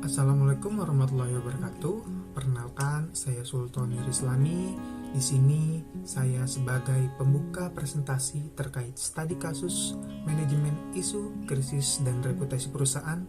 Assalamualaikum warahmatullahi wabarakatuh. Perkenalkan, saya Sultan Irislami. Di sini saya sebagai pembuka presentasi terkait studi kasus manajemen isu krisis dan reputasi perusahaan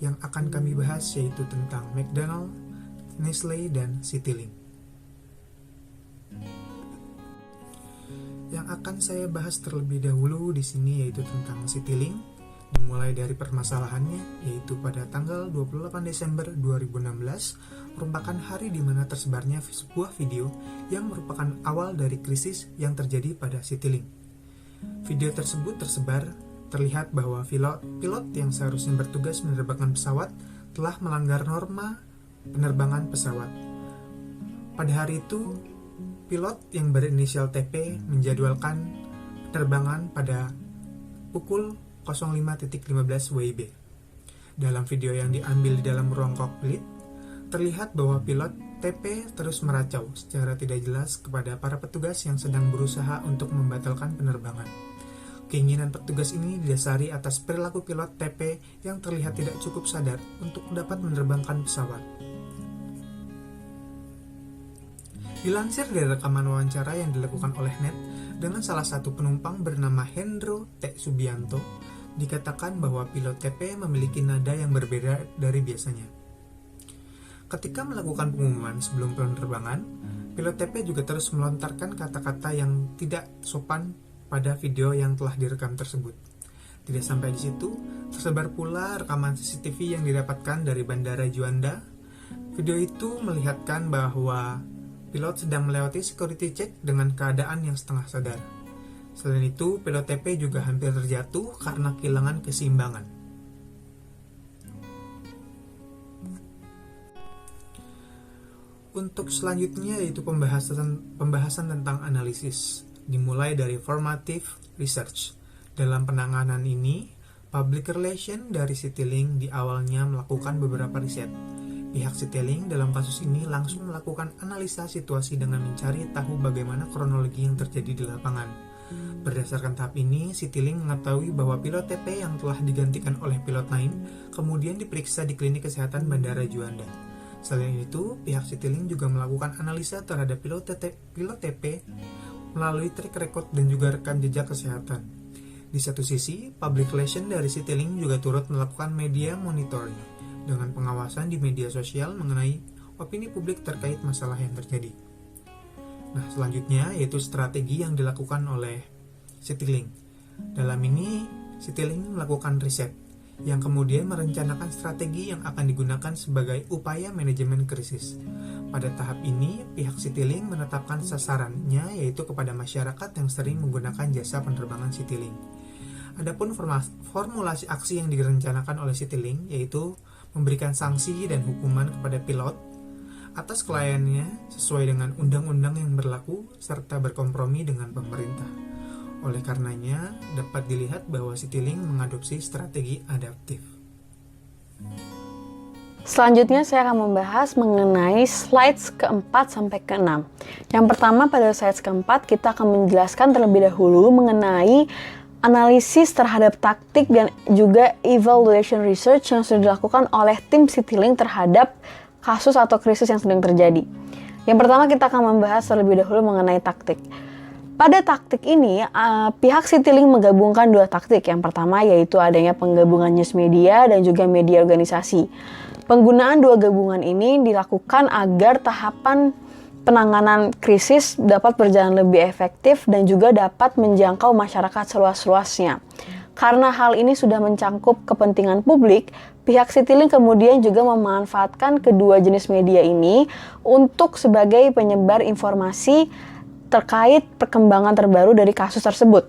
yang akan kami bahas, yaitu tentang McDonald, Nestle, dan Citylink. Yang akan saya bahas terlebih dahulu di sini yaitu tentang Citylink. Dimulai dari permasalahannya, yaitu pada tanggal 28 Desember 2016 merupakan hari di mana tersebarnya sebuah video yang merupakan awal dari krisis yang terjadi pada Citylink. Video tersebut terlihat bahwa pilot yang seharusnya bertugas menerbangkan pesawat telah melanggar norma penerbangan pesawat. Pada hari itu, pilot yang berinisial TP menjadwalkan penerbangan pada pukul 05.15 WIB. Dalam video yang diambil di dalam ruang kokpit, terlihat bahwa pilot TP terus meracau secara tidak jelas kepada para petugas yang sedang berusaha untuk membatalkan penerbangan. Keinginan petugas ini didasari atas perilaku pilot TP yang terlihat tidak cukup sadar untuk dapat menerbangkan pesawat. Dilansir dari rekaman wawancara yang dilakukan oleh NET dengan salah satu penumpang bernama Hendro T. Subianto, dikatakan bahwa pilot TP memiliki nada yang berbeda dari biasanya. Ketika melakukan pengumuman sebelum penerbangan, pilot TP juga terus melontarkan kata-kata yang tidak sopan pada video yang telah direkam tersebut. Tidak sampai di situ, tersebar pula rekaman CCTV yang didapatkan dari Bandara Juanda. Video itu melihatkan bahwa pilot sedang melewati security check dengan keadaan yang setengah sadar. Selain itu, pilot TP juga hampir terjatuh karena kehilangan keseimbangan. Untuk selanjutnya yaitu pembahasan tentang analisis, dimulai dari formative research. Dalam penanganan ini, public relation dari Citylink di awalnya melakukan beberapa riset. Pihak Citylink dalam kasus ini langsung melakukan analisa situasi dengan mencari tahu bagaimana kronologi yang terjadi di lapangan. Berdasarkan tahap ini, Citylink mengetahui bahwa pilot TP yang telah digantikan oleh pilot lain kemudian diperiksa di klinik kesehatan Bandara Juanda. Selain itu, pihak Citylink juga melakukan analisa terhadap pilot TP melalui track record dan juga rekam jejak kesehatan. Di satu sisi, public relation dari Citylink juga turut melakukan media monitoring dengan pengawasan di media sosial mengenai opini publik terkait masalah yang terjadi. Nah, selanjutnya yaitu strategi yang dilakukan oleh Citylink. Dalam ini, Citylink melakukan riset yang kemudian merencanakan strategi yang akan digunakan sebagai upaya manajemen krisis. Pada tahap ini, pihak Citylink menetapkan sasarannya yaitu kepada masyarakat yang sering menggunakan jasa penerbangan Citylink. Adapun formulasi aksi yang direncanakan oleh Citylink yaitu memberikan sanksi dan hukuman kepada pilot atas kelalaiannya sesuai dengan undang-undang yang berlaku serta berkompromi dengan pemerintah. Oleh karenanya, dapat dilihat bahwa Citylink mengadopsi strategi adaptif. Selanjutnya saya akan membahas mengenai slides keempat sampai keenam. Yang pertama pada slides keempat kita akan menjelaskan terlebih dahulu mengenai analisis terhadap taktik dan juga evaluation research yang sudah dilakukan oleh tim Citylink terhadap kasus atau krisis yang sedang terjadi. Yang pertama kita akan membahas terlebih dahulu mengenai taktik. Pada taktik ini, pihak Citylink menggabungkan dua taktik. Yang pertama yaitu adanya penggabungan news media dan juga media organisasi. Penggunaan dua gabungan ini dilakukan agar tahapan penanganan krisis dapat berjalan lebih efektif dan juga dapat menjangkau masyarakat seluas-luasnya. Karena hal ini sudah mencangkup kepentingan publik, pihak Citylink kemudian juga memanfaatkan kedua jenis media ini untuk sebagai penyebar informasi terkait perkembangan terbaru dari kasus tersebut.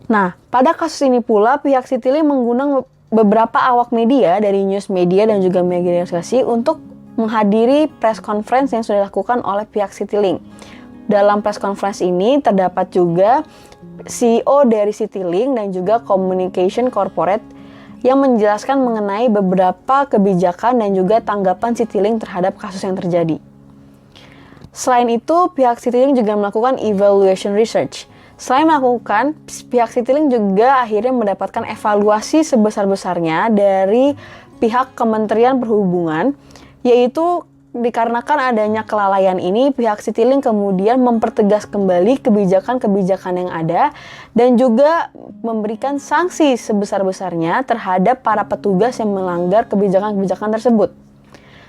Nah, pada kasus ini pula pihak Citylink menggunakan beberapa awak media dari news media dan juga media organisasi untuk menghadiri press conference yang sudah dilakukan oleh pihak Citylink. Dalam press conference ini terdapat juga CEO dari Citylink dan juga Communication Corporate yang menjelaskan mengenai beberapa kebijakan dan juga tanggapan Citylink terhadap kasus yang terjadi. Selain itu, pihak Citylink juga melakukan evaluation research. Selain melakukan, pihak Citylink juga akhirnya mendapatkan evaluasi sebesar-besarnya dari pihak Kementerian Perhubungan, yaitu dikarenakan adanya kelalaian ini, pihak Citylink kemudian mempertegas kembali kebijakan-kebijakan yang ada dan juga memberikan sanksi sebesar-besarnya terhadap para petugas yang melanggar kebijakan-kebijakan tersebut.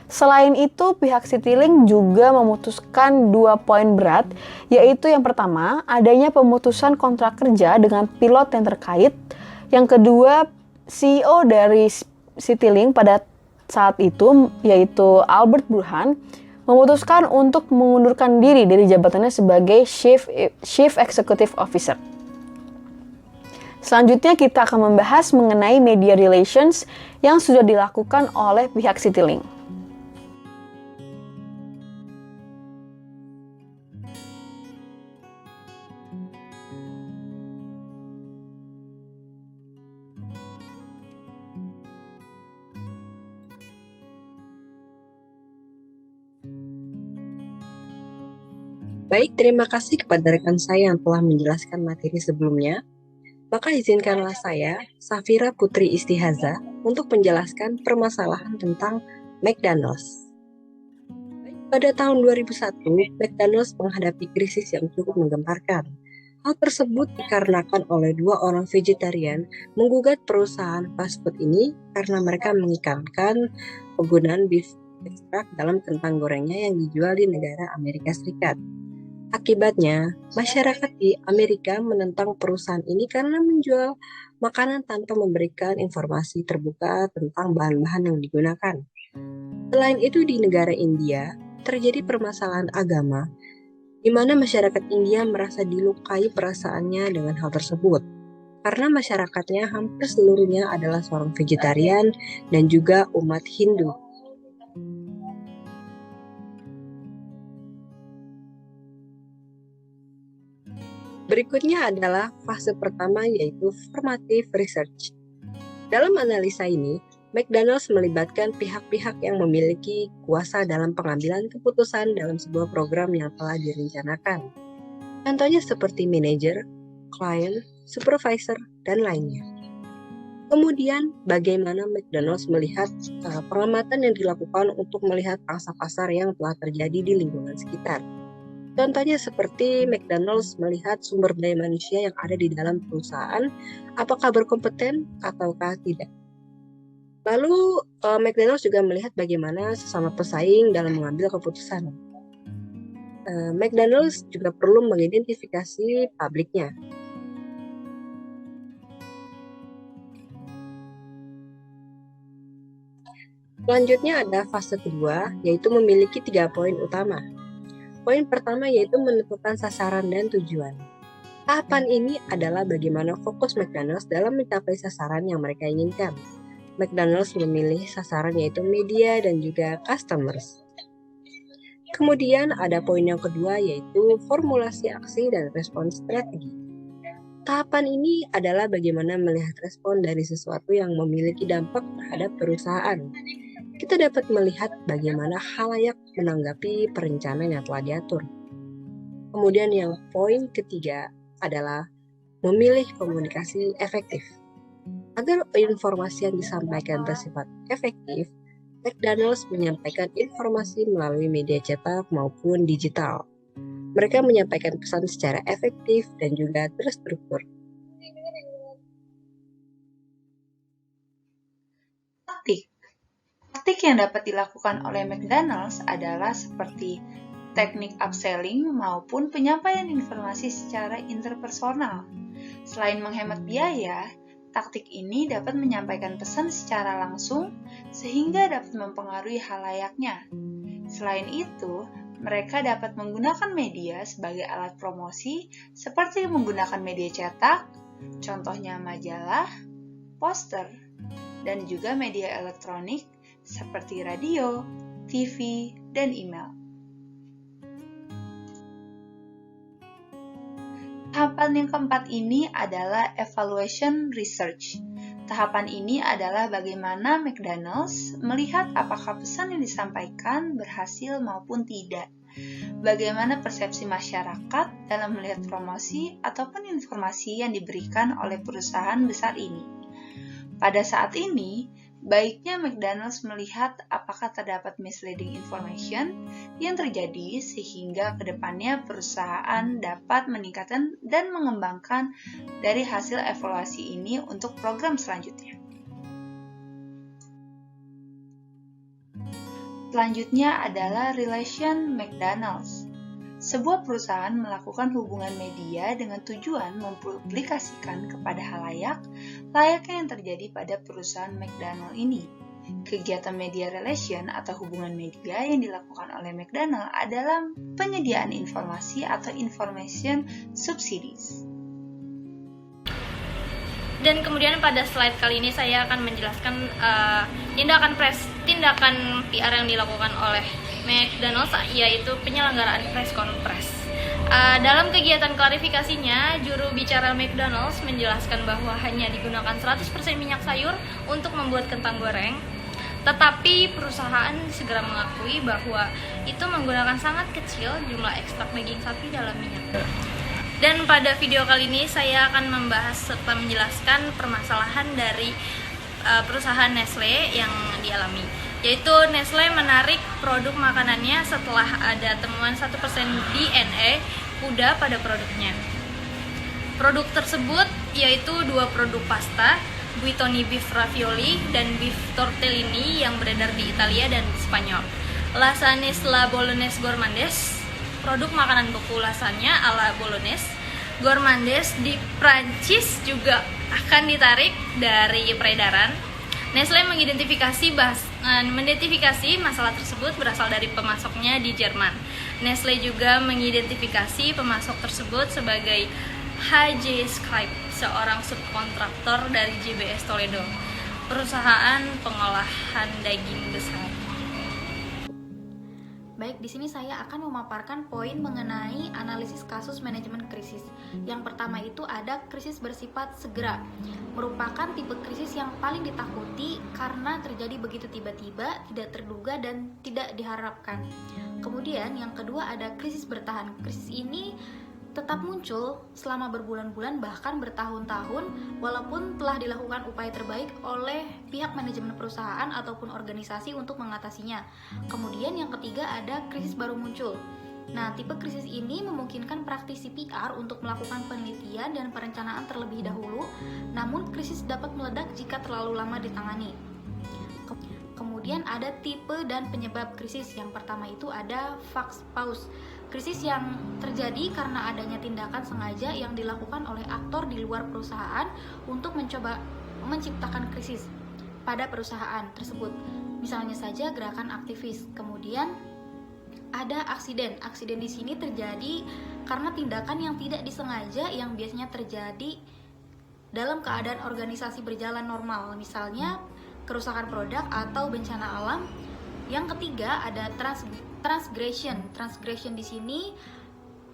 Selain itu, pihak Citylink juga memutuskan 2 poin berat, yaitu yang pertama, adanya pemutusan kontrak kerja dengan pilot yang terkait. Yang kedua, CEO dari Citylink pada saat itu, yaitu Albert Burhan, memutuskan untuk mengundurkan diri dari jabatannya sebagai Chief Executive Officer. Selanjutnya kita akan membahas mengenai media relations yang sudah dilakukan oleh pihak Citylink. Baik, terima kasih kepada rekan saya yang telah menjelaskan materi sebelumnya. Maka izinkanlah saya, Safira Putri Istihaza, untuk menjelaskan permasalahan tentang McDonald's. Pada tahun 2001, McDonald's menghadapi krisis yang cukup menggemparkan. Hal tersebut dikarenakan oleh 2 orang vegetarian menggugat perusahaan fast food ini karena mereka mengikankan penggunaan beef extract dalam kentang gorengnya yang dijual di negara Amerika Serikat. Akibatnya, masyarakat di Amerika menentang perusahaan ini karena menjual makanan tanpa memberikan informasi terbuka tentang bahan-bahan yang digunakan. Selain itu, di negara India, terjadi permasalahan agama, di mana masyarakat India merasa dilukai perasaannya dengan hal tersebut. Karena masyarakatnya hampir seluruhnya adalah seorang vegetarian dan juga umat Hindu. Berikutnya adalah fase pertama, yaitu formative research. Dalam analisa ini, McDonald's melibatkan pihak-pihak yang memiliki kuasa dalam pengambilan keputusan dalam sebuah program yang telah direncanakan. Contohnya seperti manajer, klien, supervisor, dan lainnya. Kemudian, bagaimana McDonald's melihat pengamatan yang dilakukan untuk melihat pangsa pasar yang telah terjadi di lingkungan sekitar. Contohnya seperti McDonald's melihat sumber daya manusia yang ada di dalam perusahaan, apakah berkompeten ataukah tidak. Lalu McDonald's juga melihat bagaimana sesama pesaing dalam mengambil keputusan. McDonald's juga perlu mengidentifikasi publiknya. Selanjutnya ada fase kedua, yaitu memiliki 3 poin utama. Poin pertama yaitu menentukan sasaran dan tujuan. Tahapan ini adalah bagaimana fokus McDonald's dalam mencapai sasaran yang mereka inginkan. McDonald's memilih sasaran yaitu media dan juga customers. Kemudian ada poin yang kedua yaitu formulasi aksi dan respon strategi. Tahapan ini adalah bagaimana melihat respon dari sesuatu yang memiliki dampak terhadap perusahaan. Kita dapat melihat bagaimana khalayak menanggapi perencanaan yang telah diatur. Kemudian yang poin ketiga adalah memilih komunikasi efektif. Agar informasi yang disampaikan bersifat efektif, McDonald's menyampaikan informasi melalui media cetak maupun digital. Mereka menyampaikan pesan secara efektif dan juga terstruktur. Taktik yang dapat dilakukan oleh McDonald's adalah seperti teknik upselling maupun penyampaian informasi secara interpersonal. Selain menghemat biaya, taktik ini dapat menyampaikan pesan secara langsung sehingga dapat mempengaruhi halayaknya. Selain itu, mereka dapat menggunakan media sebagai alat promosi seperti menggunakan media cetak, contohnya majalah, poster, dan juga media elektronik seperti radio, TV, dan email. Tahapan yang keempat ini adalah evaluation research. Tahapan ini adalah bagaimana McDonald's melihat apakah pesan yang disampaikan berhasil maupun tidak. Bagaimana persepsi masyarakat dalam melihat promosi ataupun informasi yang diberikan oleh perusahaan besar ini. Pada saat ini, Baiknya McDonald's melihat apakah terdapat misleading information yang terjadi sehingga kedepannya perusahaan dapat meningkatkan dan mengembangkan dari hasil evaluasi ini untuk program selanjutnya. Selanjutnya adalah relation McDonald's. Sebuah perusahaan melakukan hubungan media dengan tujuan mempublikasikan kepada halayak layaknya yang terjadi pada perusahaan McDonald ini. Kegiatan media relation atau hubungan media yang dilakukan oleh McDonald adalah penyediaan informasi atau information subsidies. Dan kemudian pada slide kali ini saya akan menjelaskan tindakan PR yang dilakukan oleh McDonald's, yaitu penyelenggaraan press conference. Dalam kegiatan klarifikasinya, juru bicara McDonald's menjelaskan bahwa hanya digunakan 100% minyak sayur untuk membuat kentang goreng, tetapi perusahaan segera mengakui bahwa itu menggunakan sangat kecil jumlah ekstrak daging sapi dalam minyak. Dan pada video kali ini saya akan membahas serta menjelaskan permasalahan dari perusahaan Nestle yang dialami, yaitu Nestle menarik produk makanannya setelah ada temuan 1% DNA kuda pada produknya. Produk tersebut yaitu 2 produk pasta, Buitoni Beef Ravioli dan Beef Tortellini yang beredar di Italia dan Spanyol. Lasagne la Bolognese Gourmandise, produk makanan beku lasagna ala Bolognese. Gourmandise di Prancis juga akan ditarik dari peredaran. Nestle mengidentifikasi masalah tersebut berasal dari pemasoknya di Jerman. Nestle juga mengidentifikasi pemasok tersebut sebagai HJ Scribe, seorang subkontraktor dari JBS Toledo, perusahaan pengolahan daging besar. Baik, di sini saya akan memaparkan poin mengenai analisis kasus manajemen krisis. Yang pertama itu ada krisis bersifat segera. Merupakan tipe krisis yang paling ditakuti karena terjadi begitu tiba-tiba, tidak terduga dan tidak diharapkan. Kemudian yang kedua ada krisis bertahan. Krisis ini tetap muncul selama berbulan-bulan bahkan bertahun-tahun walaupun telah dilakukan upaya terbaik oleh pihak manajemen perusahaan ataupun organisasi untuk mengatasinya. Kemudian yang ketiga ada krisis baru muncul. Nah, tipe krisis ini memungkinkan praktisi PR untuk melakukan penelitian dan perencanaan terlebih dahulu, namun krisis dapat meledak jika terlalu lama ditangani. Kemudian ada tipe dan penyebab krisis. Yang pertama itu ada fast pause. Krisis yang terjadi karena adanya tindakan sengaja yang dilakukan oleh aktor di luar perusahaan untuk mencoba menciptakan krisis pada perusahaan tersebut. Misalnya saja gerakan aktivis. Kemudian ada aksiden. Aksiden di sini terjadi karena tindakan yang tidak disengaja yang biasanya terjadi dalam keadaan organisasi berjalan normal. Misalnya kerusakan produk atau bencana alam. Yang ketiga ada transgression. Transgression di sini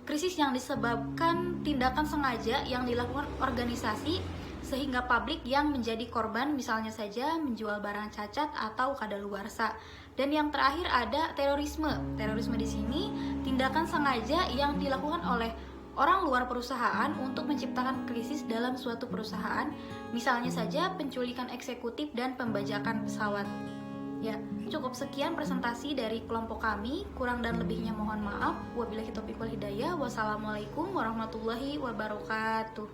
krisis yang disebabkan tindakan sengaja yang dilakukan organisasi sehingga publik yang menjadi korban, misalnya saja menjual barang cacat atau kadaluarsa. Dan yang terakhir ada terorisme. Terorisme di sini tindakan sengaja yang dilakukan oleh orang luar perusahaan untuk menciptakan krisis dalam suatu perusahaan, misalnya saja penculikan eksekutif dan pembajakan pesawat. Ya, cukup sekian presentasi dari kelompok kami. Kurang dan lebihnya mohon maaf. Wabillahi taufiq wal hidayah. Wassalamualaikum warahmatullahi wabarakatuh.